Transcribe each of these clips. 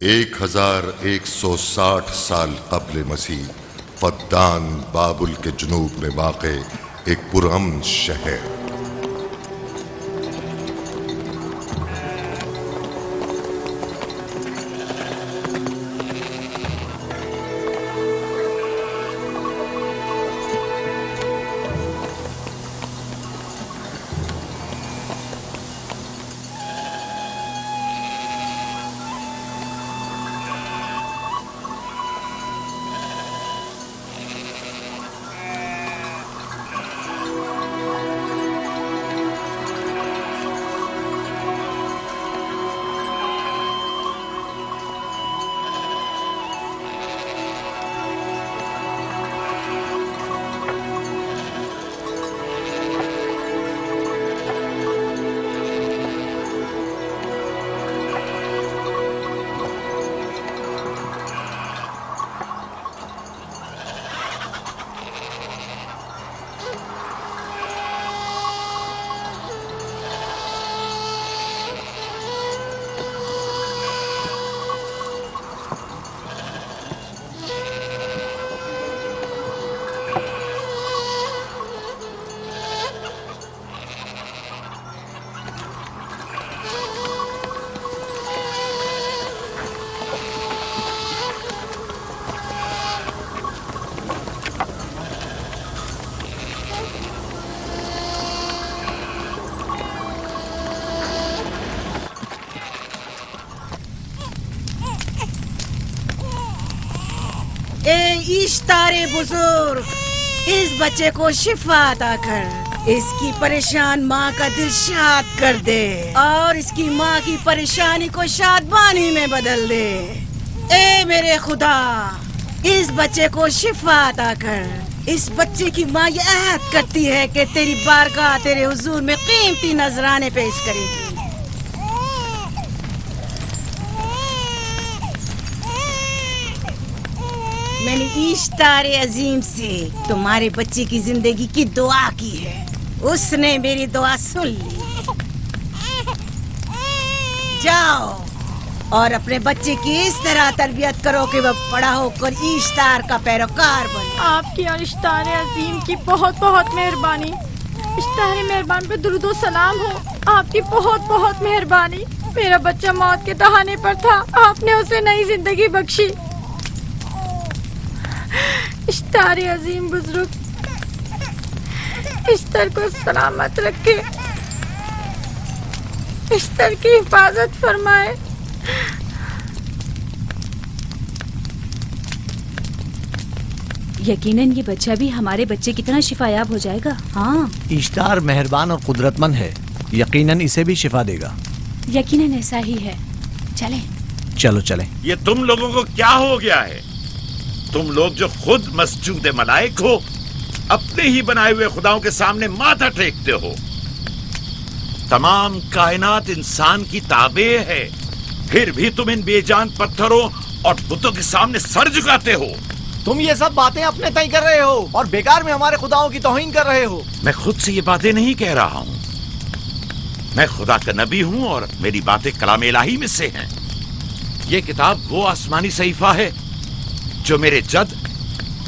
एक 1160 साल कब्ल मसीह फद्दान बाबुल के जुनूब में वाक़े एक पुरअमन शहर। ए इश्तारे बुजुर्ग, इस बच्चे को शिफा अता कर, इसकी परेशान माँ का दिल शाद कर दे और इसकी माँ की परेशानी को शादबानी में बदल दे। ए मेरे खुदा, इस बच्चे को शिफा अता कर। इस बच्चे की माँ ये अहद करती है कि तेरी बारगाह तेरे हुजूर में कीमती नजराने पेश करेगी। मैंने इश्तारे अजीम से तुम्हारे बच्चे की जिंदगी की दुआ की है, उसने मेरी दुआ सुन ली। जाओ और अपने बच्चे की इस तरह तरबियत करो कि वह बड़ा होकर इश्तार का पैरोकार बने। आपकी और इश्तारे अजीम की बहुत बहुत मेहरबानी। इश्तारे मेहरबान पे दुरूद सलाम हो। आपकी बहुत बहुत मेहरबानी। मेरा बच्चा मौत के दहाने पर था, आपने उसे नई जिंदगी बख्शी। इश्तारे अजीम बुजुर्ग, इश्तर को सलामत रखे, इश्तर की हिफाजत फरमाए। यकीनन ये बच्चा भी हमारे बच्चे की तरह शिफायाब हो जाएगा। हाँ, इश्तार मेहरबान और कुदरतमंद है, यकीनन इसे भी शिफा देगा। यकीनन ऐसा ही है। चलें। चलो चलें। ये तुम लोगों को क्या हो गया है? तुम लोग जो खुद मस्जूद मलाइक हो, अपने ही बनाए हुए खुदाओं के सामने माथा टेकते हो। तमाम कायनात इंसान की ताबे है, फिर भी तुम इन बेजान पत्थरों और बुतों के सामने सर झुकाते हो। तुम ये सब बातें अपने तय कर रहे हो और बेकार में हमारे खुदाओं की तौहीन कर रहे हो। मैं खुद से ये बातें नहीं कह रहा हूँ। मैं खुदा का नबी हूँ और मेरी बातें कलाम इलाही में से हैं। ये किताब वो आसमानी सहीफा है जो मेरे जद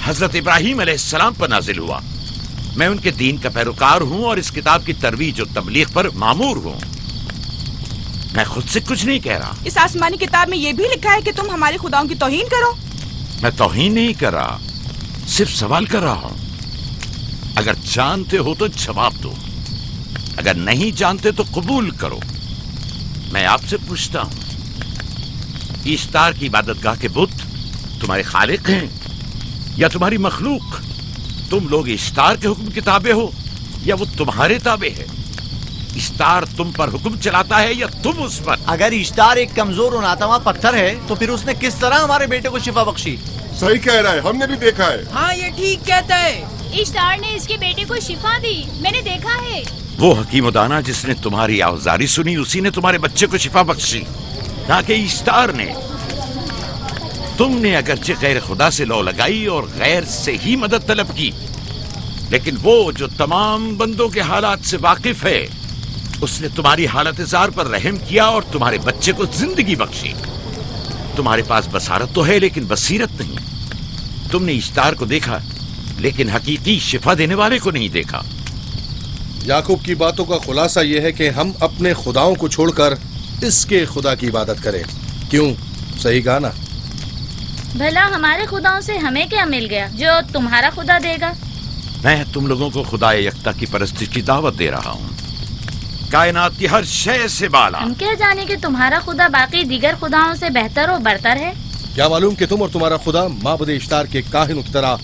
हजरत इब्राहीम अलैहिस्सलाम पर नाजिल हुआ। मैं उनके दीन का पैरोकार हूँ और इस किताब की तरवीज और तबलीग पर मामूर हूँ। मैं खुद से कुछ नहीं कह रहा। इस आसमानी किताब में ये भी लिखा है कि तुम हमारे खुदाओं की तौहीन करो। मैं तौहीन नहीं कर रहा, सिर्फ सवाल कर रहा हूँ। अगर जानते हो तो जवाब दो, अगर नहीं जानते तो कबूल करो। मैं आपसे पूछता हूँ, इश्तार की इबादतगाह के बुत तुम्हारे खालिक हैं या तुम्हारी मखलूक? तुम लोग इश्तार के हुक्म के ताबे हो या वो तुम्हारे ताबे है? इश्तार तुम पर हुक्म चलाता है या तुम उस पर? अगर इश्तार एक कमजोर और नातवा पत्थर है तो फिर उसने किस तरह हमारे बेटे को शिफा बख्शी? सही कह रहा है, हमने भी देखा है। हाँ, ये ठीक कहता है। इश्तार ने इसके बेटे को शिफा दी, मैंने देखा है। वो हकीम दाना जिसने तुम्हारी आवाज़ारी सुनी, उसी ने तुम्हारे बच्चे को शिफा बख्शी, ना कि इश्तार ने। तुमने अगरचे गैर खुदा से लौ लगाई और गैर से ही मदद तलब की, लेकिन वो जो तमाम बंदों के हालात से वाकिफ है, उसने तुम्हारी हालत ज़ार पर रहम किया और तुम्हारे बच्चे को जिंदगी बख्शी। तुम्हारे पास बसारत तो है लेकिन बसीरत नहीं। तुमने इश्तार को देखा लेकिन हकीकी शिफा देने वाले को नहीं देखा। याकूब की बातों का खुलासा यह है कि हम अपने खुदाओं को छोड़कर इसके खुदा की इबादत करें। क्यों? सही कहा ना? भला हमारे खुदाओं से हमें क्या मिल गया जो तुम्हारा खुदा देगा? मैं तुम लोगों को खुदा यकता की परस्तिश की दावत दे रहा हूँ, कायनात की हर शय से बाला। हम क्या जाने कि तुम्हारा खुदा बाकी दीगर खुदाओं से बेहतर और बरतर है? क्या मालूम कि तुम और तुम्हारा खुदा माबुद इश्तार के काहिनों की तरह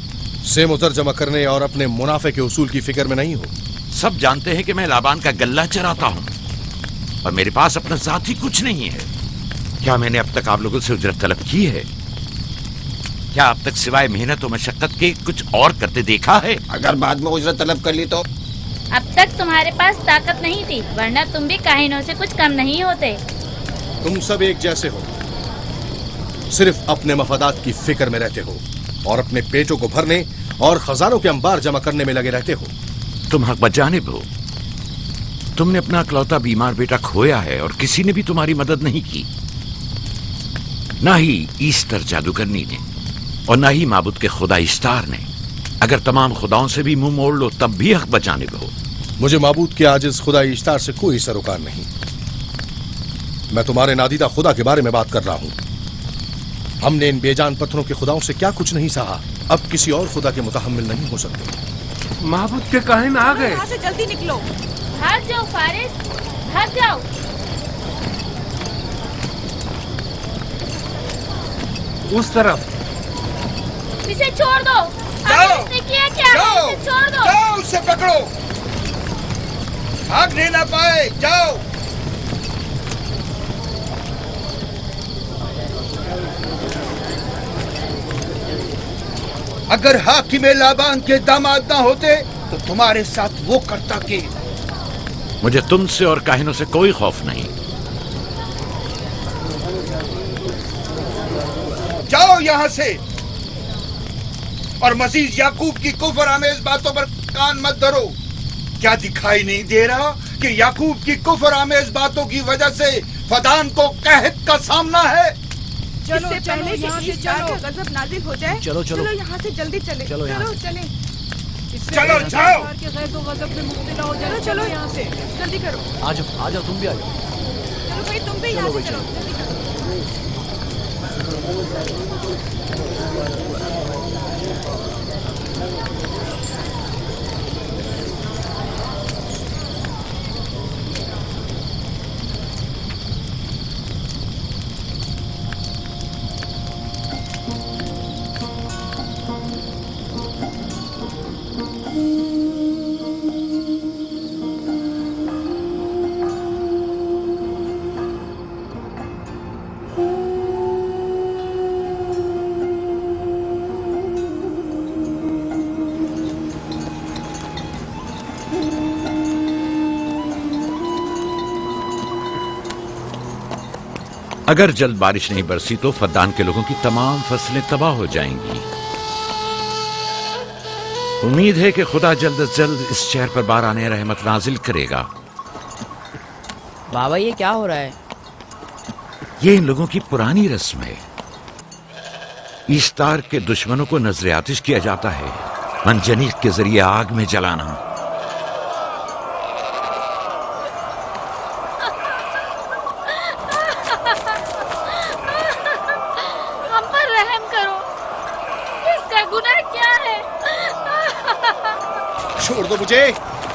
सेम उतर जमा करने और अपने मुनाफे के उसूल की फिक्र में नहीं हो। सब जानते हैं कि मैं लाबान का गल्ला चराता हूँ और मेरे पास अपना साथी कुछ नहीं है। क्या मैंने अब तक आप लोगों से उजरत तलब की है? क्या अब तक सिवाय मेहनत और मशक्कत के कुछ और करते देखा है? अगर बाद में उजरत तलब कर ली तो? अब तक तुम्हारे पास ताकत नहीं थी, वरना तुम भी काहिनों से कुछ कम नहीं होते। तुम सब एक जैसे हो, सिर्फ अपने मफादात की फिक्र में रहते हो और अपने पेटों को भरने और खजानों के अंबार जमा करने में लगे रहते हो। तुम हक बजानिब हो। तुमने अपना इकलौता बीमार बेटा खोया है और किसी ने भी तुम्हारी मदद नहीं की, ना ही ईस्टर जादूगरनी ने और ना ही माबुद के खुदा इश्तार ने। अगर तमाम खुदाओं से भी मुंह मोड़ लो तब भी हक बजानिब हो। मुझे माबूद के आजिज खुदा इश्तार से कोई सरोकार नहीं। मैं तुम्हारे नादीदा खुदा के बारे में बात कर रहा हूँ। हमने इन बेजान पत्थरों के खुदाओं से क्या कुछ नहीं सहा, अब किसी और खुदा के मुतहम्मिल नहीं हो सकते। माबूद के काहिन आ गए। यहाँ से जल्दी निकलो। भाग जाओ फारिस, भाग जाओ। उस तरफ इसे छोड़ दो। जाओ, इसने किया क्या? जाओ, इसे छोड़ दो। जाओ, उसे पकड़ो, भागने ना पाए, जाओ। अगर हाकिम लाबान के दामाद ना होते तो तुम्हारे साथ वो करता के। मुझे तुमसे और काहिनों से कोई खौफ नहीं। जाओ यहाँ से और मजीद याकूब की कुफर आमेज बातों पर कान मत धरो। क्या दिखाई नहीं दे रहा कि याकूब की कुफर आमेज बातों की वजह से फदान को कहत का सामना है? चलो पहले यहाँ से जाकर गजब नाजिल हो जाए। चलो, चलो। चलो यहाँ से जल्दी चले। चलो यहाँ से। चले। चलो जाओ। तो गजब में मुब्तला हो जाए। चलो यहाँ से जल्दी करो। आ जाओ तुम भी आ जाओ। चलो भाई तुम भी यहाँ से चलो। जल्दी करो। अगर जल्द बारिश नहीं बरसी तो फद्दान के लोगों की तमाम फसलें तबाह हो जाएंगी। उम्मीद है कि खुदा जल्द से जल्द इस शहर पर बाराने रहमत नाजिल करेगा। बाबा ये क्या हो रहा है? ये इन लोगों की पुरानी रस्म है। ईस्तार के दुश्मनों को नजर आतिश किया जाता है, मंजनीक के जरिए आग में जलाना।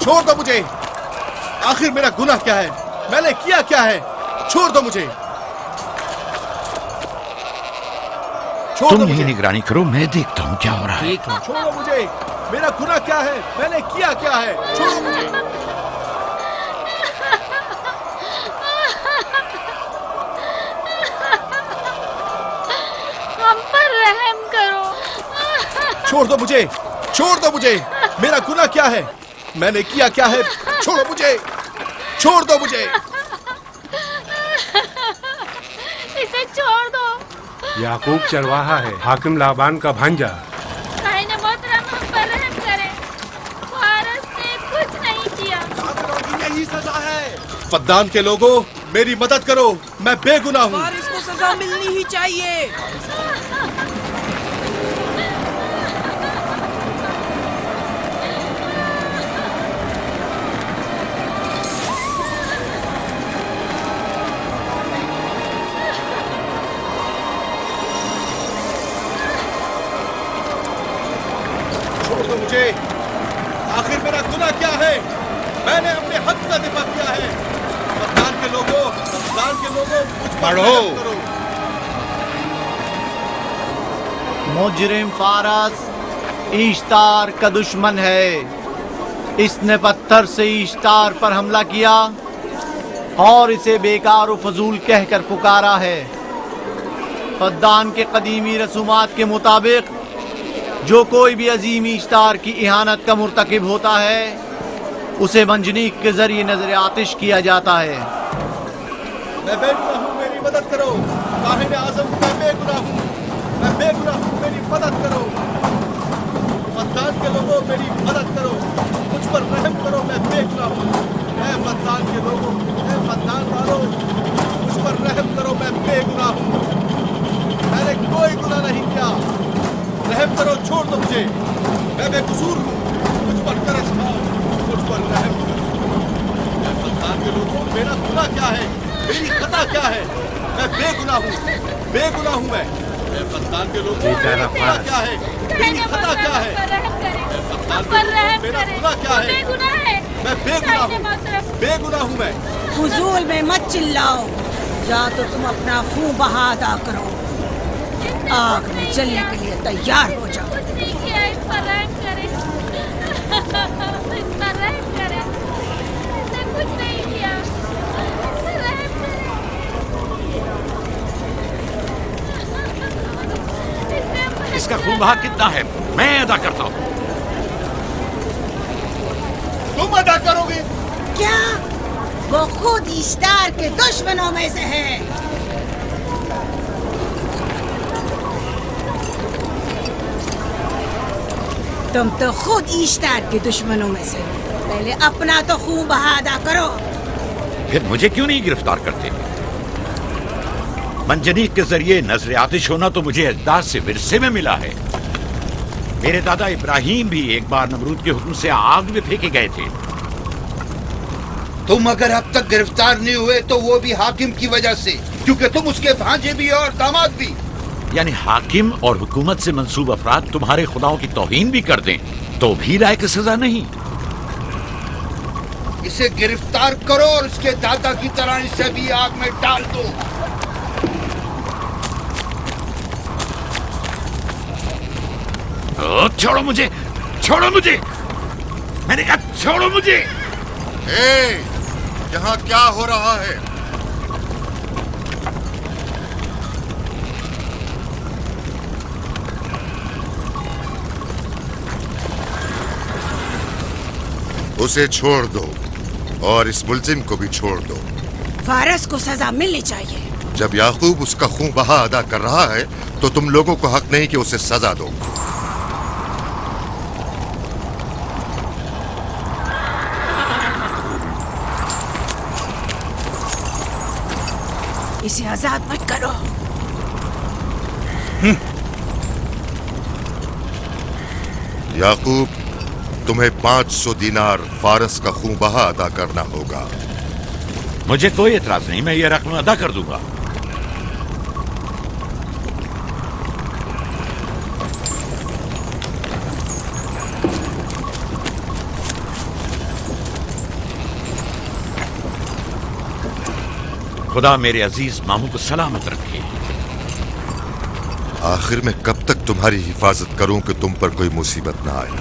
छोड़ दो मुझे। आखिर मेरा गुनाह क्या है? मैंने किया क्या है? छोड़ दो मुझे। तुम यही निगरानी करो, मैं देखता हूँ क्या हो रहा है। छोड़ो मुझे। मेरा गुनाह क्या है? मैंने किया क्या है? छोड़ो मुझे। हम पर रहम करो। छोड़ दो मुझे। छोड़ दो मुझे। मेरा गुनाह क्या है? मैंने किया क्या है? छोड़ो मुझे। छोड़ दो मुझे। इसे छोड़ दो। याकूब चरवाहा है, हाकिम लाबान का भांजा। काहिन मोहतरम हम पर रहम करे। फारस ने कुछ नहीं किया। यही सजा है। फद्दान के लोगों, मेरी मदद करो, मैं बेगुनाह हूँ। फारिस को सजा मिलनी ही चाहिए। मुझे आखिर मेरा गुनाह क्या है? मैंने अपने हक का दिफा किया है। फद्दान के लोगों, मुझ पर रहम करो। मुजरिम फारस ईश्तार का दुश्मन है। इसने पत्थर से ईश्तार पर हमला किया और इसे बेकार व फजूल कहकर पुकारा है। फद्दान के कदीमी रसूमात के मुताबिक जो कोई भी अजीम ईश्तार की इहानत का मुर्तकिब होता है उसे मंजनीक के जरिए नजर आतिश किया जाता है। मैं बेगुनाह हूँ, मेरी मदद करो। काहिन आज़म, मैं बेगुनाह हूँ, मैं बेगुनाह हूँ, मेरी मदद करो। फद्दान के लोगों, मेरी मदद करो, मुझ पर रहम करो, मैं बेगुनाह हूँ। ऐ फद्दान के लोगों, ऐ फद्दान वालों, मुझ पर रहम करो, मैं बेगुनाह हूँ। मैंने कोई गुनाह नहीं किया, रहम करो, छोड़ दो मुझे। मैं बेकसूर हूँ, मुझ पर तरस खाओ, मुझ पर रहम करो। ऐ फद्दान के लोगों, मेरा गुनाह क्या है? मेरी खता क्या है? मैं बेगुनाह हूँ, बेगुनाह हूँ मैं। ऐ फद्दान के लोगों, मेरा गुनाह क्या है? मेरी खता क्या है? ऐ फद्दान के लोगों, मेरा गुनाह क्या है? मैं बेगुनाह हूँ, बेगुनाह हूँ मैं। फुजूल में मत चिल्लाओ, या तो तुम अपना खून बहा अदा करो आग में जलने के लिए तैयार हो जाओ। कुछ नहीं किया, इस पर रहम करें। इस पर रहम करें। इसने कुछ नहीं किया। इस पर रहम करें। इसका खून बहा कितना है मैं अदा करता हूँ। तुम अदा करोगे? क्या? वो खुद इश्तार के दुश्मनों में से है। तुम तो खुद इश्तार के दुश्मनों में से हो। पहले अपना तो खून बहा अदा करो। फिर मुझे क्यों नहीं गिरफ्तार करते? मंजनीक के जरिए नजर आतिश होना तो मुझे अजदाद से विरसे में मिला है। मेरे दादा इब्राहिम भी एक बार नमरूद के हुक्म से आग में फेंके गए थे। तुम अगर अब तक गिरफ्तार नहीं हुए तो वो भी हाकिम की वजह से, क्योंकि तुम उसके भांजे भी और दामाद भी। यानी हाकिम और हुकूमत से मंसूब अफराद तुम्हारे खुदाओं की तौहीन भी कर दें तो भी लायक सजा नहीं। इसे गिरफ्तार करो और उसके दादा की तरह इसे भी आग में डाल दो। छोड़ो मुझे, छोड़ो मुझे, मैंने कहा छोड़ो मुझे। यहाँ क्या हो रहा है? उसे छोड़ दो और इस मुल्जिम को भी छोड़ दो। फारस को सजा मिलनी चाहिए। जब याकूब उसका खून बहा अदा कर रहा है तो तुम लोगों को हक नहीं कि उसे सजा दो। इसे आजाद मत करो। याकूब, तुम्हें 500 दीनार फारस का खून बहा अदा करना होगा। मुझे कोई एतराज नहीं, मैं ये रकम अदा कर दूंगा। खुदा मेरे अजीज मामू को सलामत रखे। आखिर में कब तक तुम्हारी हिफाजत करूं कि तुम पर कोई मुसीबत ना आए?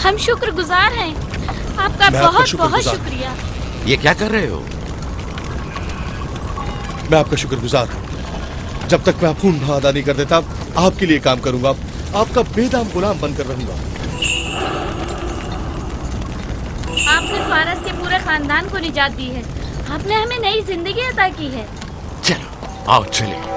हम शुक्रगुजार हैं आपका, बहुत बहुत शुक्रिया। ये क्या कर रहे हो? मैं आपका शुक्रगुजार हूं। जब तक मैं खून बहा अदा नहीं कर देता आपके लिए काम करूंगा, आपका बेदाम गुलाम बनकर रहूंगा। आपने फारस के पूरे खानदान को निजात दी है। आपने हमें नई जिंदगी अता की है। चलो आओ चले।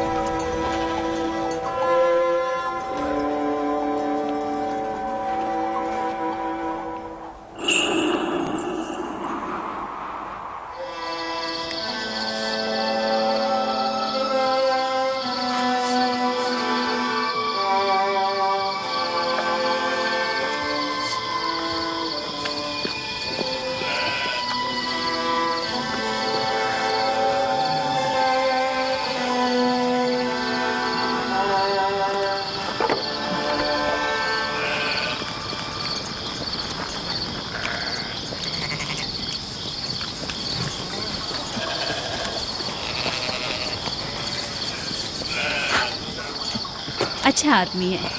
अच्छा आदमी है,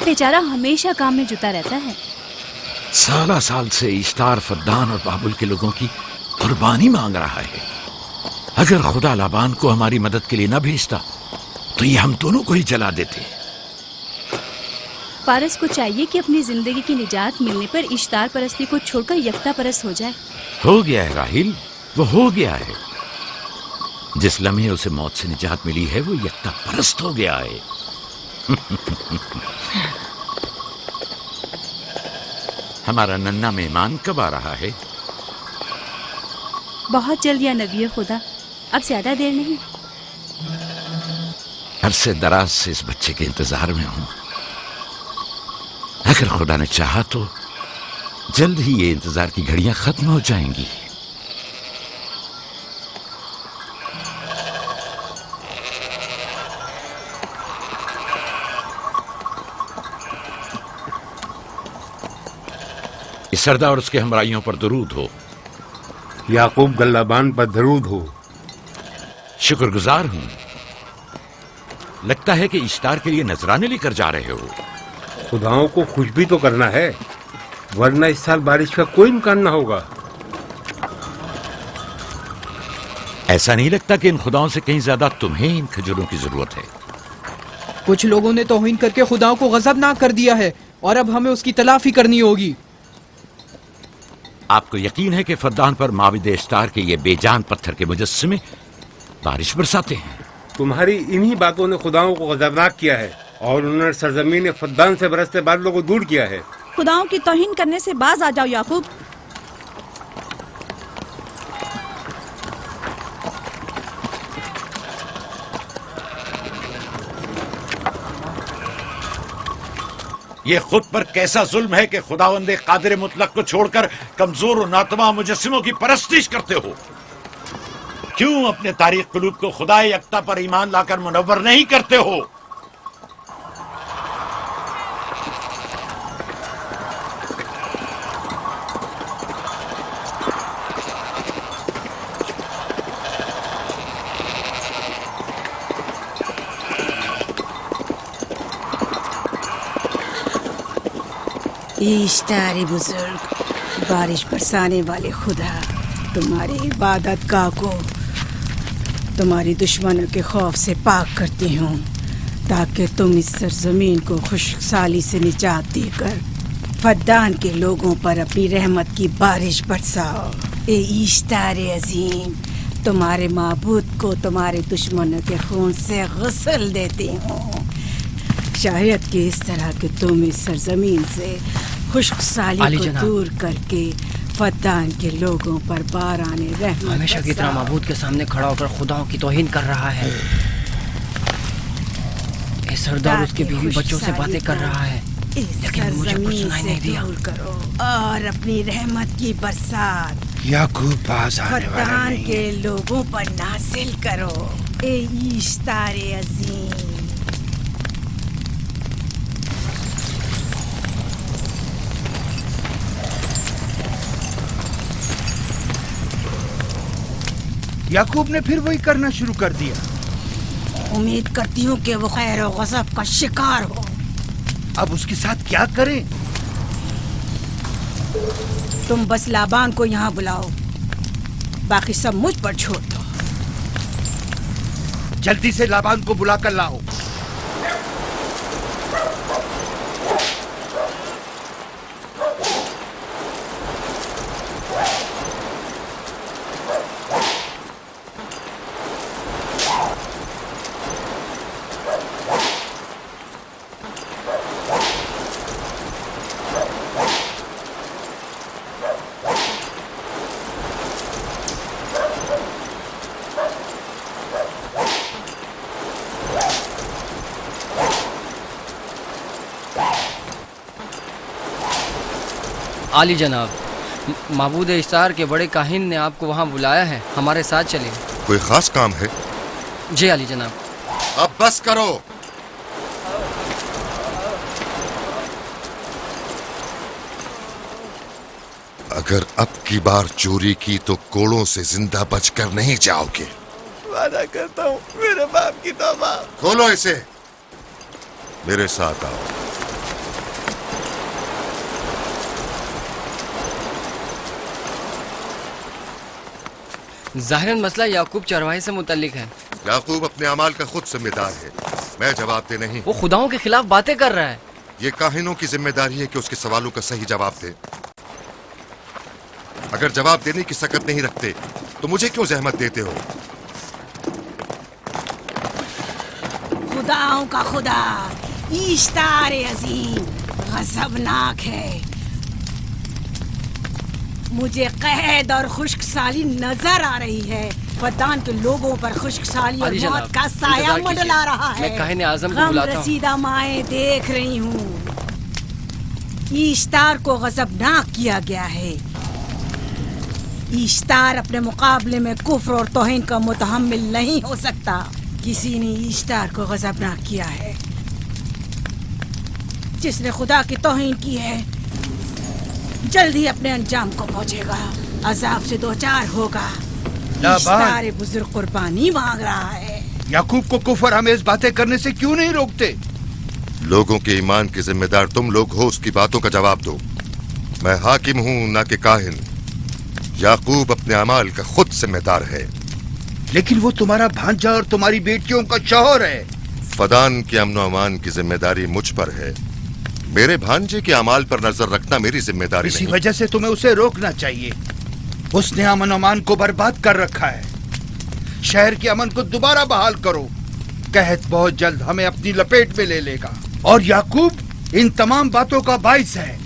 बेचारा हमेशा काम में जुटा रहता है। साला साल से इश्तार, फद्दान और बाबुल के लोगों की कुर्बानी मांग रहा है। अगर खुदा लाबान को हमारी मदद के लिए न भेजता तो ये हम दोनों को ही जला देते। फारस को चाहिए कि अपनी जिंदगी की निजात मिलने पर इश्तार परस्ती को छोड़कर यकता परस्त हो जाए। हो गया है राहिल, वो हो गया है। जिस लम्हे उसे मौत से निजात मिली है वो यकता परस्त हो गया है। हमारा नन्ना मेहमान कब आ रहा है? बहुत जल्द या नबी खुदा, अब ज्यादा देर नहीं। अरसे दराज से इस बच्चे के इंतजार में हूं। अगर खुदा ने चाहा तो जल्द ही ये इंतजार की घड़ियां खत्म हो जाएंगी। इस सरदार और उसके हमराइयों पर दरूद हो। याकूब गल्लाबान पर दरूद हो। शुक्रगुजार हूं। लगता है कि इश्तार के लिए नजराने लेकर जा रहे हो। खुदाओं को खुश भी तो करना है, वरना इस साल बारिश का कोई इम्कान ना होगा। ऐसा नहीं लगता कि इन खुदाओं से कहीं ज्यादा तुम्हें इन खजूरों की जरूरत है? कुछ लोगों ने तौहीन करके खुदाओं को गजबनाक कर दिया है और अब हमें उसकी तलाफी करनी होगी। आपको यकीन है कि फद्दान पर माबिद इश्तार के ये बेजान पत्थर के मुजस्समे बारिश बरसाते हैं? तुम्हारी इन्हीं बातों ने खुदाओं को गजबनाक किया है और उन्होंने सरजमीन फद्दान से बरसते बादलों को दूर किया है। खुदाओं की तौहीन करने से बाज आ जाओ याकूब। ये खुद पर कैसा जुल्म है कि खुदावंदे कादिर मुतलक को छोड़कर कमजोर और नातमा मुजस्सिमों की परस्तिश करते हो। क्यों अपने तारीख कुलूब को खुदाए यक्ता पर ईमान लाकर मुनव्वर नहीं करते हो? इश्तार बुजुर्ग, बारिश बरसाने वाले खुदा, तुम्हारी इबादत गाह को तुम्हारी दुश्मनों के खौफ से पाक करती हूँ, ताकि तुम इस सरजमीन को खुशहाली से निजात देकर फद्दान के लोगों पर अपनी रहमत की बारिश बरसाओ। ए इश्तार अजीम, तुम्हारे माबूद को तुम्हारे दुश्मनों के खून से गुस्ल देती हूँ। शायद कि इस तरह के तुम इस सरजमीन से खुशहाली को दूर करके फद्दान के लोगों पर बाराने रहमत हमेशा की तरह माबूद के सामने खड़ा होकर खुदाओं की तौहीन कर रहा है। ये सरदार उसके बीवी बच्चों से बातें कर रहा है, लेकिन मुझे कुछ सुनाई नहीं दिया। करो और अपनी रहमत की बरसात याकूब पास आने वाला फद्दान नहीं। के लोगों पर नासिल करो। ए इश्तार अजीम, याकूब ने फिर वही करना शुरू कर दिया। उम्मीद करती हूँ कि वो खैर और गज़ब का शिकार हो। अब उसके साथ क्या करें? तुम बस लाबान को यहाँ बुलाओ, बाकी सब मुझ पर छोड़ दो। जल्दी से लाबान को बुलाकर लाओ। आली जनाब, माबूद इश्तार के बड़े काहिन ने आपको वहाँ बुलाया है, हमारे साथ चलिए। कोई खास काम है? जी आली जनाब। अब बस करो। अगर अब की बार चोरी की तो कोड़ों से जिंदा बचकर नहीं जाओगे। वादा करता हूँ, मेरे बाप की तौबा। खोलो इसे, मेरे साथ आओ। जाहिरन मसला याकूब चरवाहे से मुतल्लिक है। याकूब अपने अमाल का खुद जिम्मेदार है, मैं जवाब दे नहीं। वो खुदाओं के खिलाफ बातें कर रहा है। ये काहिनों की जिम्मेदारी है कि उसके सवालों का सही जवाब दे। अगर जवाब देने की सकत नहीं रखते तो मुझे क्यों जहमत देते हो? खुदाओं का खुदा इश्तार अजीम गजबनाक है। मुझे कैद और खुश्क साली नजर आ रही है। फद्दान के लोगों पर खुश्क साली और मौत का साया मंडला रहा है। मैं काहिन आज़म को गम बुलाता हूँ। रसीदा माएं देख रही हूँ। ईश्तार को गजबनाक किया गया है। ईश्तार अपने मुकाबले में कुफ्र और तौहीन का मुतहम्मिल नहीं हो सकता। किसी ने ईश्तार को गजबनाक किया है। जिसने खुदा की तौहीन की है जल्द ही अपने अंजाम को पहुंचेगा, अजाब से दो चार होगा। ईश्तार बुजुर्ग कुर्बानी मांग रहा है। याकूब को कुफर आमेज बातें करने से क्यों नहीं रोकते? लोगों के ईमान के जिम्मेदार तुम लोग हो, उसकी बातों का जवाब दो। मैं हाकिम हूँ ना कि काहिन। याकूब अपने अमाल का खुद जिम्मेदार है। लेकिन वो तुम्हारा भांजा और तुम्हारी बेटियों का शौहर है। फदान के अमन अमान की जिम्मेदारी मुझ पर है। मेरे भांजे के अमाल पर नजर रखना मेरी जिम्मेदारी इसी नहीं। वजह से तुम्हें उसे रोकना चाहिए। उसने अमन अमान को बर्बाद कर रखा है। शहर के अमन को दोबारा बहाल करो। कहत बहुत जल्द हमें अपनी लपेट में ले लेगा और याकूब इन तमाम बातों का बाइस है।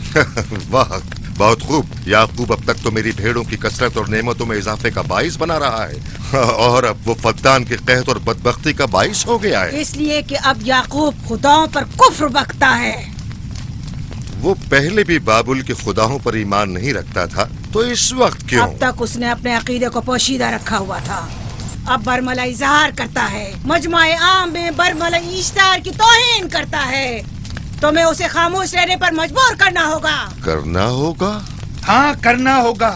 वाह, बहुत खूब। याकूब अब तक तो मेरी भेड़ों की कसरत और नेमतों में इजाफे का बाइस बना रहा है और अब वो फद्दान के कहत और बदबख्ती का बाइस हो गया है। इसलिए कि अब याकूब खुदाओं पर कुफ्र बकता है। वो पहले भी बाबुल के खुदाओं पर ईमान नहीं रखता था, तो इस वक्त क्यों? अब तक उसने अपने अकीदे को पोशीदा रखा हुआ था। अब बरमला इजहार करता है, मजमाए आम में बरमला ईश्तार की तौहीन करता है। तुम्हें उसे खामोश रहने पर मजबूर करना होगा। करना होगा? हाँ, करना होगा।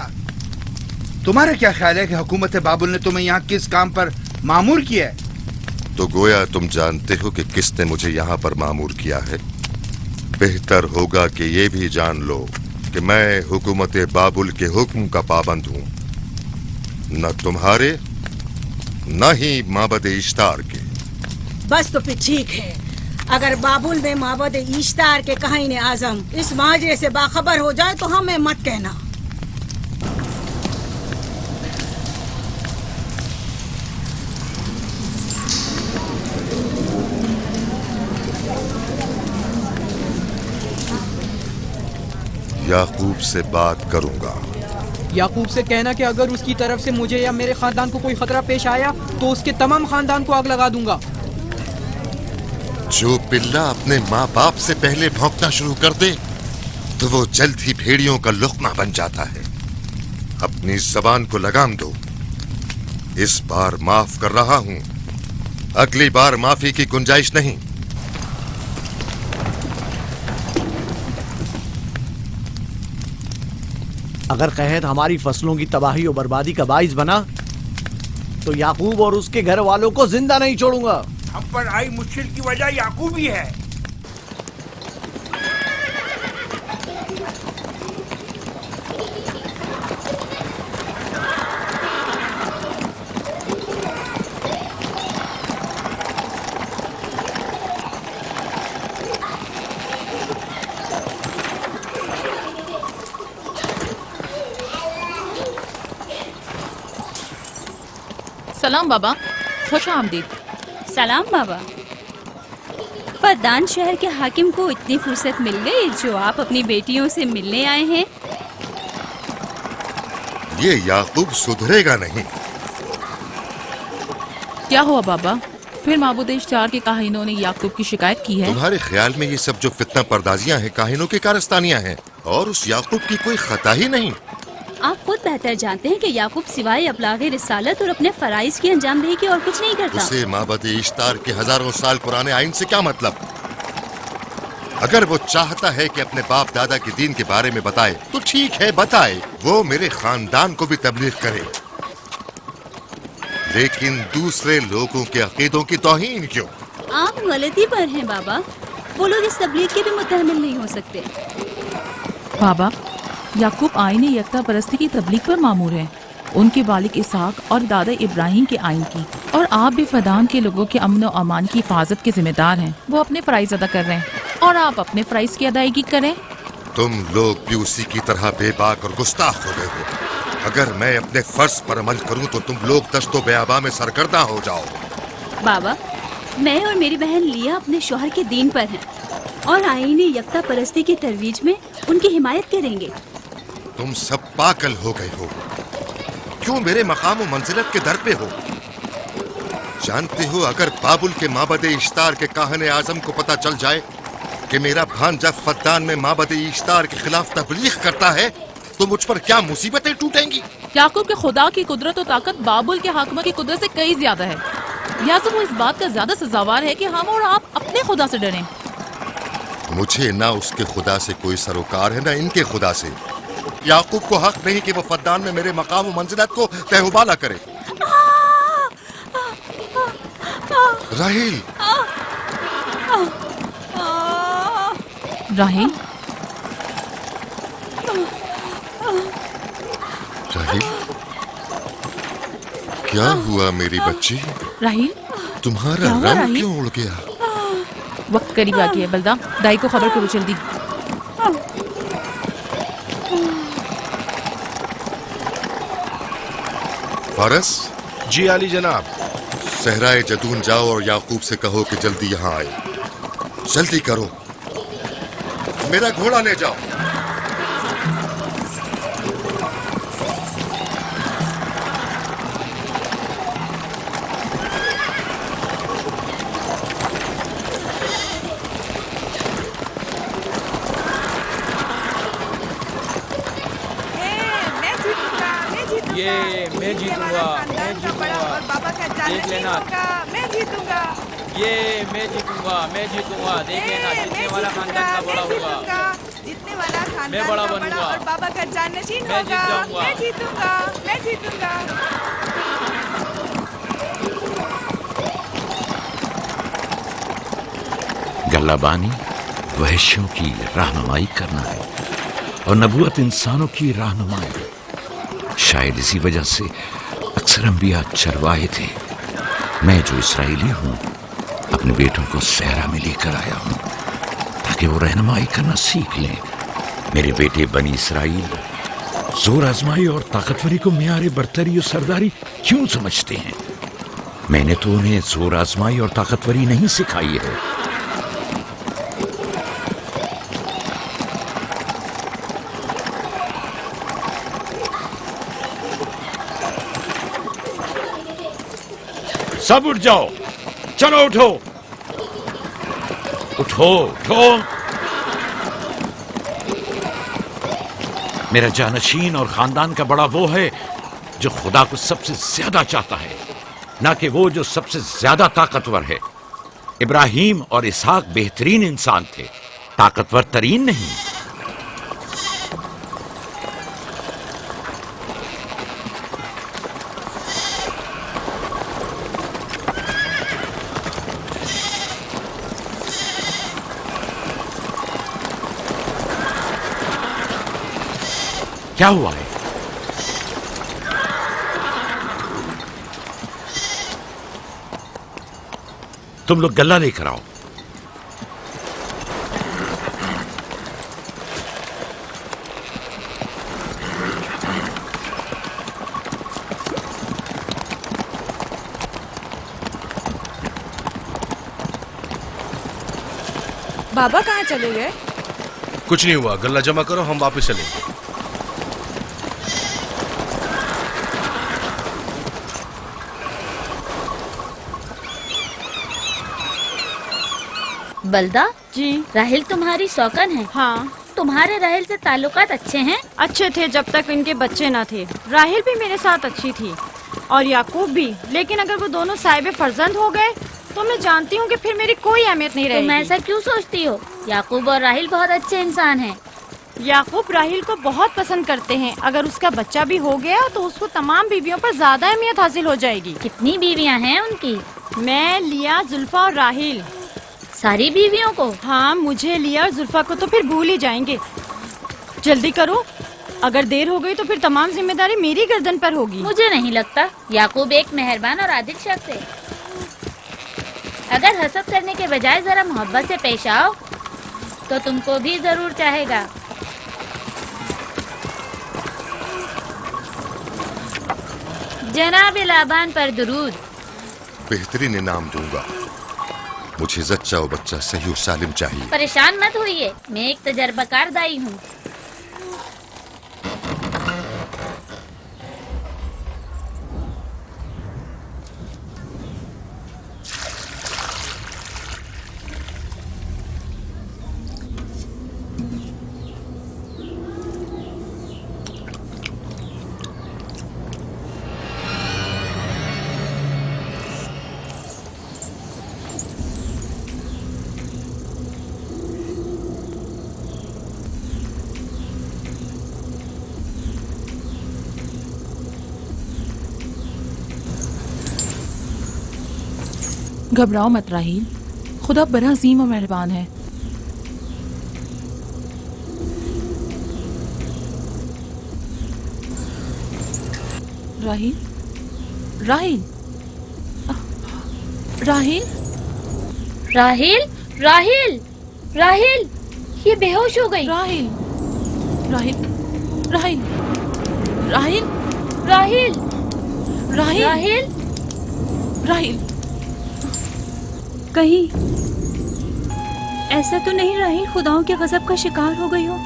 तुम्हारा क्या ख्याल है कि हुकूमत बाबुल ने तुम्हें यहाँ किस काम पर मामूर किया है? तो गोया तुम जानते हो कि किसने मुझे यहाँ पर मामूर किया है। बेहतर होगा कि ये भी जान लो कि मैं हुकूमत बाबुल के हुक्म का पाबंद हूँ, न तुम्हारे न ही माबद इश्तार के। बस तो फिर ठीक है। अगर बाबुल ने माबद इश्तार के काहिन आजम इस माजरे से बाखबर हो जाए तो हमें मत कहना। याकूब से बात करूंगा। याकूब से कहना कि अगर उसकी तरफ से मुझे या मेरे खानदान को कोई खतरा पेश आया तो उसके तमाम खानदान को आग लगा दूंगा। जो पिल्ला अपने माँ बाप से पहले भौंकना शुरू कर दे तो वो जल्द ही भेड़ियों का लुक़मा बन जाता है। अपनी जबान को लगाम दो। इस बार माफ कर रहा हूँ, अगली बार माफी की गुंजाइश नहीं। अगर कहत हमारी फसलों की तबाही और बर्बादी का बाइस बना तो याकूब और उसके घर वालों को जिंदा नहीं छोड़ूंगा। हम पर आई मुश्किल की वजह याकूब ही है। सलाम बाबा, खुश आमदीद। सलाम बाबा। फद्दान शहर के हाकिम को इतनी फुर्सत मिल गई जो आप अपनी बेटियों से मिलने आए हैं। ये याकूब सुधरेगा नहीं। क्या हुआ बाबा? फिर माबूद इश्तार के काहिनों ने याकूब की शिकायत की है? तुम्हारे ख्याल में ये सब जो फितना पर्दाजियां हैं काहिनों की कारस्तानियां हैं और उस याकूब की कोई खता ही नहीं। आप खुद बेहतर जानते हैं कि याकूब सिवाय अबलागे रिसालत और अपने फराइज की अंजामदही की और कुछ नहीं करता। उसे माबद इश्तार के हजारों साल पुराने आइन से क्या मतलब? अगर वो चाहता है कि अपने बाप दादा के दीन के बारे में बताए तो ठीक है, बताए। वो मेरे खानदान को भी तबलीग करे, लेकिन दूसरे लोगों के अकीदों की तौहीन क्यों? आप गलती पर हैं बाबा। वो लोग इस तबलीग के भी मुतहम्मिल नहीं हो सकते। बाबा, याकूब आईने यकता परस्ती की तबलीग पर मामूर है, उनके वालिद इसहाक और दादा इब्राहिम के आइन की। और आप भी फदान के लोगों के अमन और अमान की हिफाजत के जिम्मेदार हैं। वो अपने फराइज अदा कर रहे हैं और आप अपने फराइज की अदायगी करें। तुम लोग भी उसी की तरह बेबाक और गुस्ताख हो गए हो। अगर मैं अपने फर्ज पर अमल करूं तो तुम लोग दस्तो बेआबा में सरगर्दा हो जाओ। बाबा, मैं और मेरी बहन लिया अपने शौहर के दीन पर हैं और आईने यकता परस्ती की तरवीज में उनकी हिमायत करेंगे। तुम सब पागल हो गए हो। क्यों मेरे मकाम और मंजिलत के दर पे हो? जानते हो अगर बाबुल के माबद इश्तार के काहने आजम को पता चल जाए कि मेरा भांजा फद्दान में माबद इश्तार के खिलाफ तबलीग करता है तो मुझ पर क्या मुसीबतें टूटेंगी। याकूब के खुदा की कुदरत और ताकत बाबुल के हाकिम की कुदरत से कई ज्यादा है। या तो वो इस बात का ज्यादा सजावार है कि हम और आप अपने खुदा से डरें। मुझे ना उसके खुदा से कोई सरोकार है ना इनके खुदा से। याकूब को हक नहीं कि वो फद्दान में मेरे मकाम और मंजिलत को तहबाला करे। राहिल, राहिल, राहिल, क्या हुआ मेरी बच्ची? राहिल, तुम्हारा क्या हुआ, रंग राहिल? क्यों उड़ गया? वक्त करीब आ गया। बलदा, दाई को खबर करो जल्दी। फारस? जी आली जनाब। सहराए जदून जाओ और याकूब से कहो कि जल्दी यहाँ आए। जल्दी करो, मेरा घोड़ा ले जाओ। ये मैं जीतूंगा, मैं जीतूंगा। देख लेना, मैं जीतूंगा। ये मैं जीतूंगा, मैं जीतूंगा। देख लेना, जीतने वाला खानदान का बड़ा होगा। जीतने वाला खानदान मैं बड़ा का बनूंगा। और बाबा का जाननशीन मैं जीत होगा। जाऊंगा। मैं जीतूंगा, मैं जीतूंगा। गल्लाबानी वहशियों की रहनुमाई करना है और नबूवत इंसानों की रहनुमाई। शायद इसी वजह से अक्सर अंबिया चरवाहे थे। मैं जो इसराइली हूँ अपने बेटों को सहरा में लेकर आया हूँ ताकि वो रहनुमाई करना सीख लें। मेरे बेटे बनी इसराइल जोर आजमाई और ताकतवरी को मियारे बरतरी और सरदारी क्यों समझते हैं? मैंने तो उन्हें जोर आजमाई और ताकतवरी नहीं सिखाई है। सब उठ जाओ, चलो उठो, उठो, उठो। मेरा जानशीन और खानदान का बड़ा वो है जो खुदा को सबसे ज्यादा चाहता है, ना कि वो जो सबसे ज्यादा ताकतवर है। इब्राहिम और इसहाक बेहतरीन इंसान थे, ताकतवर तरीन नहीं। क्या हुआ है? तुम लोग गल्ला लेकर आओ। बाबा कहाँ चले गए? कुछ नहीं हुआ, गल्ला जमा करो, हम वापस चलेंगे। बलदा जी, राहिल तुम्हारी शौकन है। हाँ। तुम्हारे राहिल से ताल्लुकात अच्छे हैं? अच्छे थे जब तक इनके बच्चे ना थे। राहिल भी मेरे साथ अच्छी थी और याकूब भी, लेकिन अगर वो दोनों साहिब फर्जंद हो गए तो मैं जानती हूँ कि फिर मेरी कोई अहमियत नहीं रहेगी। तुम ऐसा क्यों सोचती हो? याकूब और राहिल बहुत अच्छे इंसान हैं। याकूब राहिल को बहुत पसंद करते हैं। अगर उसका बच्चा भी हो गया तो उसको तमाम बीवियों पर ज्यादा अहमियत हासिल हो जाएगी। कितनी बीवियाँ हैं उनकी? मैं, लिया, जुल्फा और राहिल। सारी बीवियों को? हाँ, मुझे, लिया और जुल्फा को तो फिर भूल ही जाएंगे। जल्दी करो, अगर देर हो गई तो फिर तमाम जिम्मेदारी मेरी गर्दन पर होगी। मुझे नहीं लगता। याकूब एक मेहरबान और आदिल शख्स है। अगर हसद करने के बजाय जरा मोहब्बत से पेश आओ तो तुमको भी जरूर चाहेगा। जनाब लाबान पर दुरूद। बेहतरीन इनाम दूंगा। मुझे जच्चा और बच्चा सही और सालिम चाहिए। परेशान मत होइए, मैं एक तजर्बाकार दाई हूँ। घबराओ मत राहील, खुदा बड़ा अजीम और मेहरबान है। राहील, राहील, राहील, राहील, राहील, राहील, ये बेहोश हो गई। राहील, राहील, राहील, राहील, राहील, राहील, राहील, राहील। कहीं ऐसा तो नहीं राहील खुदाओं के गजब का शिकार हो गई हो?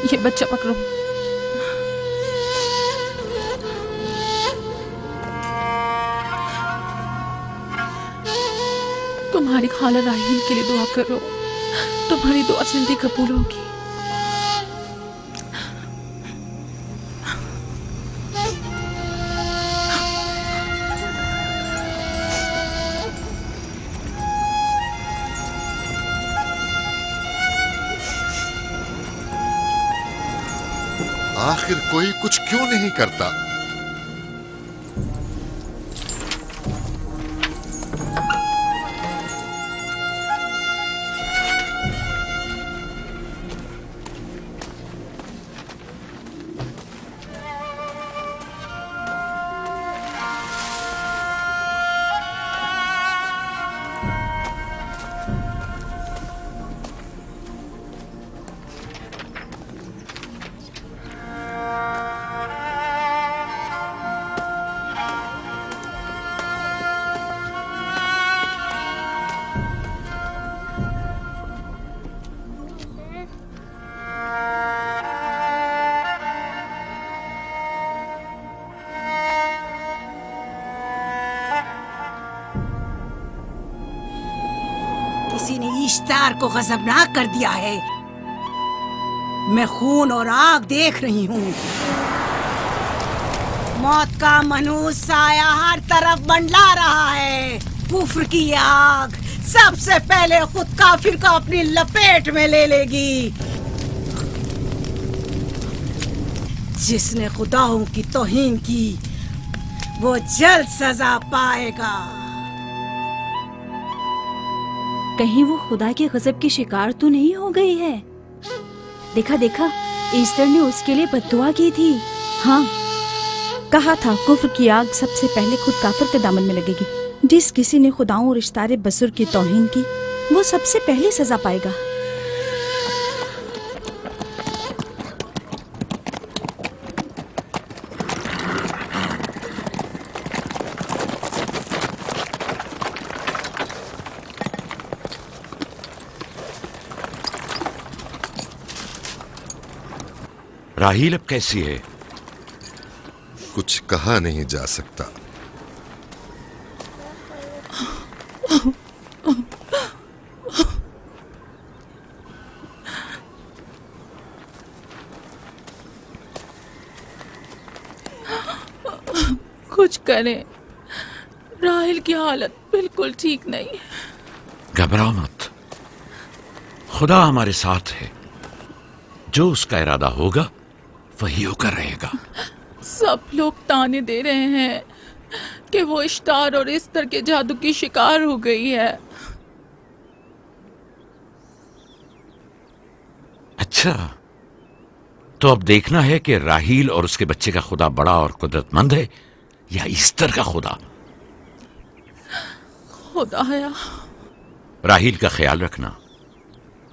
ये बच्चा पकड़ो। तुम्हारी खाला राहील के लिए दुआ करो, तुम्हारी दुआ जल्दी कबूल होगी। आखिर कोई कुछ क्यों नहीं करता? किसी ने इश्तार को गजबनाक कर दिया है। मैं खून और आग देख रही हूँ। मौत का मनहूस साया हर तरफ मंडला रहा है। कुफ्र की आग सबसे पहले खुद काफिर को अपनी लपेट में ले लेगी। जिसने खुदाओं की तौहीन की वो जल्द सजा पाएगा। कहीं वो खुदा के गजब की शिकार तो नहीं हो गई है? देखा देखा, ईस्टर ने उसके लिए बद्दुआ की थी। हाँ, कहा था कुफ्र की आग सबसे पहले खुद काफिर के दामन में लगेगी। जिस किसी ने खुदाओं और इश्तारे बसुर की तौहीन की वो सबसे पहले सजा पाएगा। राहील अब कैसी है? कुछ कहा नहीं जा सकता। कुछ करें, राहील की हालत बिल्कुल ठीक नहीं है। घबराओ मत, खुदा हमारे साथ है। जो उसका इरादा होगा वही होकर रहेगा। सब लोग ताने दे रहे हैं कि वो इश्तार और इस्तर के जादू की शिकार हो गई है। अच्छा, तो अब देखना है कि राहील और उसके बच्चे का खुदा बड़ा और कुदरतमंद है या ईस्टर का खुदा। खुदाया, राहील का ख्याल रखना।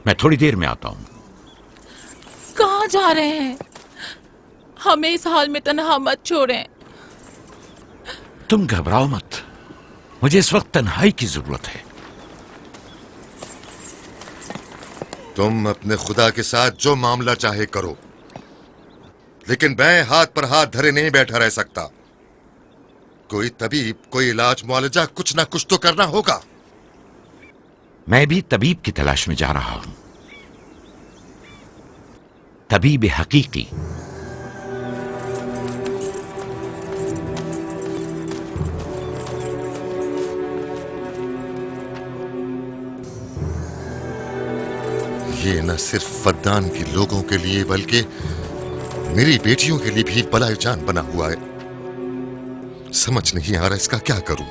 मैं थोड़ी देर में आता हूं। कहाँ जा रहे हैं? हमें इस हाल में तन्हा मत छोड़ें। तुम घबराओ मत, मुझे इस वक्त तन्हाई की जरूरत है। तुम अपने खुदा के साथ जो मामला चाहे करो, लेकिन मैं हाथ पर हाथ धरे नहीं बैठा रह सकता। कोई तबीब, कोई इलाज मुआलजा, कुछ ना कुछ तो करना होगा। मैं भी तबीब की तलाश में जा रहा हूं, तबीब हकीकी। ये न सिर्फ फद्दान के लोगों के लिए बल्कि मेरी बेटियों के लिए भी बलाए जान बना हुआ है। समझ नहीं आ रहा इसका क्या करूं।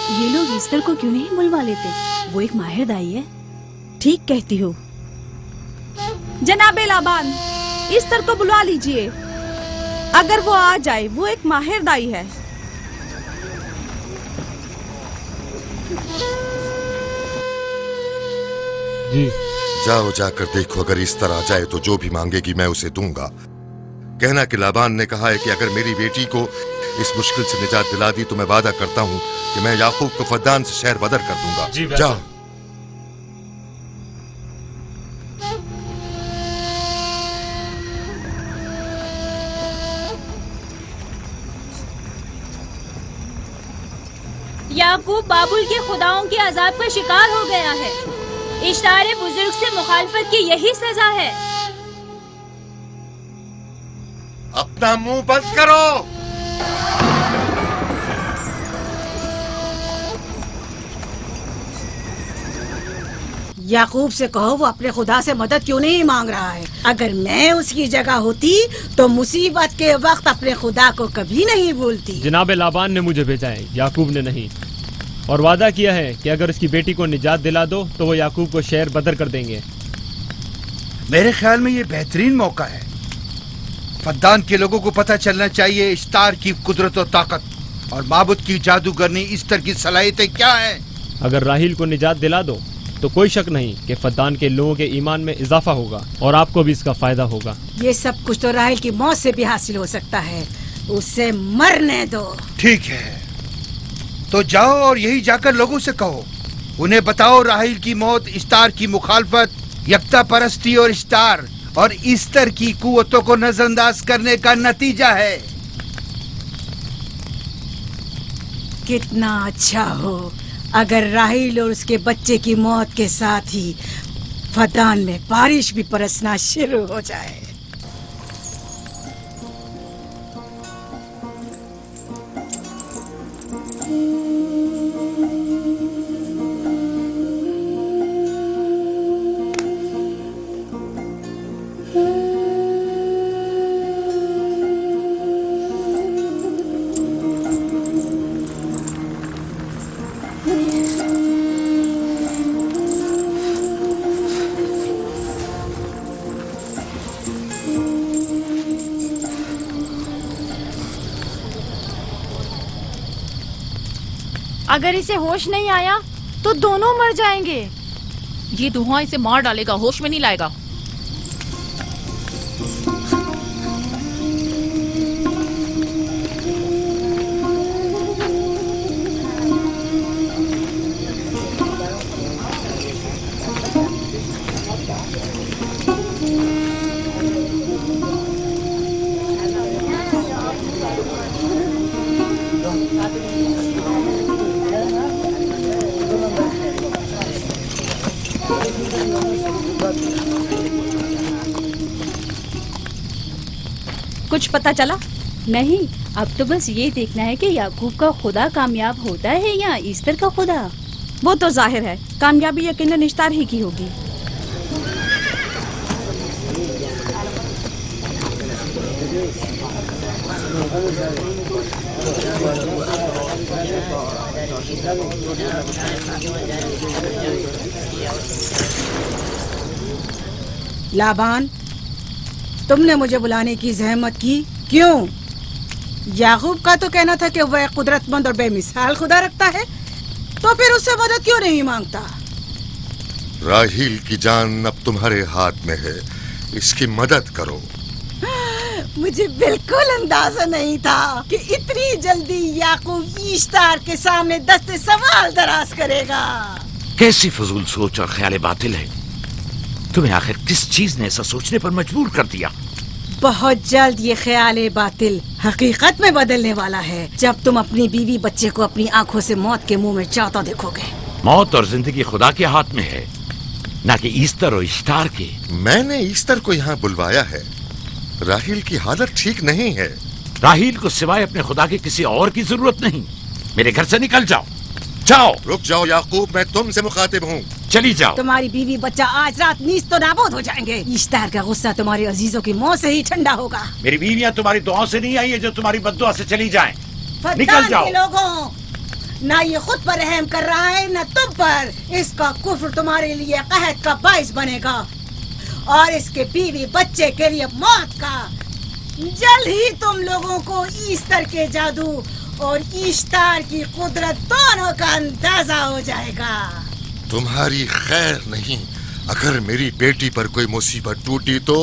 ये लोग ईस्टर को क्यों नहीं बुलवा लेते? वो एक माहिर दाई है। ठीक कहती हो। जनाबे लाबान, ईस्टर को बुलवा लीजिए। अगर वो आ जाए, वो एक माहिर दाई है। जी। जाओ जाकर देखो, अगर इस तरह आ जाए तो जो भी मांगेगी मैं उसे दूंगा। कहना कि लाबान ने कहा है कि अगर मेरी बेटी को इस मुश्किल से निजात दिला दी तो मैं वादा करता हूँ कि मैं याकूब को फद्दान से शहर बदर कर दूंगा। जाओ। याकूब बाबुल के खुदाओं के अजाब का शिकार हो गया है। इश्तारे बुजुर्ग से मुखालफत की यही सजा है। अपना मुंह बंद करो। याकूब से कहो वो अपने खुदा से मदद क्यों नहीं मांग रहा है। अगर मैं उसकी जगह होती तो मुसीबत के वक्त अपने खुदा को कभी नहीं भूलती। जनाब लाबान ने मुझे भेजा है, याकूब ने नहीं, और वादा किया है कि अगर उसकी बेटी को निजात दिला दो तो वो याकूब को शहर बदर कर देंगे। मेरे ख्याल में ये बेहतरीन मौका है। फद्दान के लोगों को पता चलना चाहिए इश्तार की कुदरत और ताकत और माबुद की जादूगरनी इश्तार की सलाहियतें क्या हैं। अगर राहील को निजात दिला दो तो कोई शक नहीं कि फद्दान के लोगों के ईमान में इजाफा होगा और आपको भी इसका फायदा होगा। ये सब कुछ तो राहील की मौत से भी हासिल हो सकता है। उसे मरने दो। ठीक है, तो जाओ और यही जाकर लोगों से कहो, उन्हें बताओ राहील की मौत इश्तार की मुखालफत, यकता परस्ती और इश्तार और ईस्टर की कुव्वतों को नजरअंदाज करने का नतीजा है। कितना अच्छा हो अगर राहील और उसके बच्चे की मौत के साथ ही फद्दान में बारिश भी बरसना शुरू हो जाए। अगर इसे होश नहीं आया तो दोनों मर जाएंगे। ये धुआं इसे मार डालेगा, होश में नहीं लाएगा। कुछ पता चला? नहीं, अब तो बस ये देखना है कि याकूब का खुदा कामयाब होता है या ईस्टर का खुदा। वो तो जाहिर है, कामयाबी यकीनन इश्तार ही की होगी। लाबान, तुमने मुझे बुलाने की जहमत की, क्यों? याकूब का तो कहना था कि वह कुदरतमंद और बेमिसाल खुदा रखता है, तो फिर उससे मदद क्यों नहीं मांगता? राहील की जान अब तुम्हारे हाथ में है, इसकी मदद करो। मुझे बिल्कुल अंदाजा नहीं था कि इतनी जल्दी याकूब ईश्तार के सामने दस्ते सवाल दराज करेगा। कैसी फजूल सोच और ख्याल बातिल है। तुम्हें आखिर किस चीज ने ऐसा सोचने पर मजबूर कर दिया? बहुत जल्द ये ख्याल बातिल हकीकत में बदलने वाला है, जब तुम अपनी बीवी बच्चे को अपनी आंखों से मौत के मुंह में जाता देखोगे। मौत और जिंदगी खुदा के हाथ में है, ना कि ईस्टर और इश्तार के। मैंने ईस्टर को यहाँ बुलवाया है। राहील की हालत ठीक नहीं है। राहील को सिवाय अपने खुदा के किसी और की जरूरत नहीं। मेरे घर से निकल जाओ। जाओ। रुक जाओ याकूब, मैं तुमसे मुखातिब हूँ। चली जाओ। तुम्हारी बीवी बच्चा आज रात नीस तो नाबूद हो जाएंगे। ईश्तार का गुस्सा तुम्हारे अजीजों की मौत से ही ठंडा होगा। मेरी बीवियाँ तुम्हारी दुआओं से नहीं आई है जो तुम्हारी बद्दुआ से चली जाएं। निकल जाओ। लोगों, ना ये खुद पर रहम कर रहा है न तुम पर। इसका कुफ्र तुम्हारे लिए कहत का बाइस बनेगा और इसके बीवी बच्चे के लिए मौत का। जल्द ही तुम लोगों को ईस्टर के जादू और ईश्तार की कुदरत दोनों का अंदाजा हो जाएगा। तुम्हारी खैर नहीं। अगर मेरी बेटी पर कोई मुसीबत टूटी तो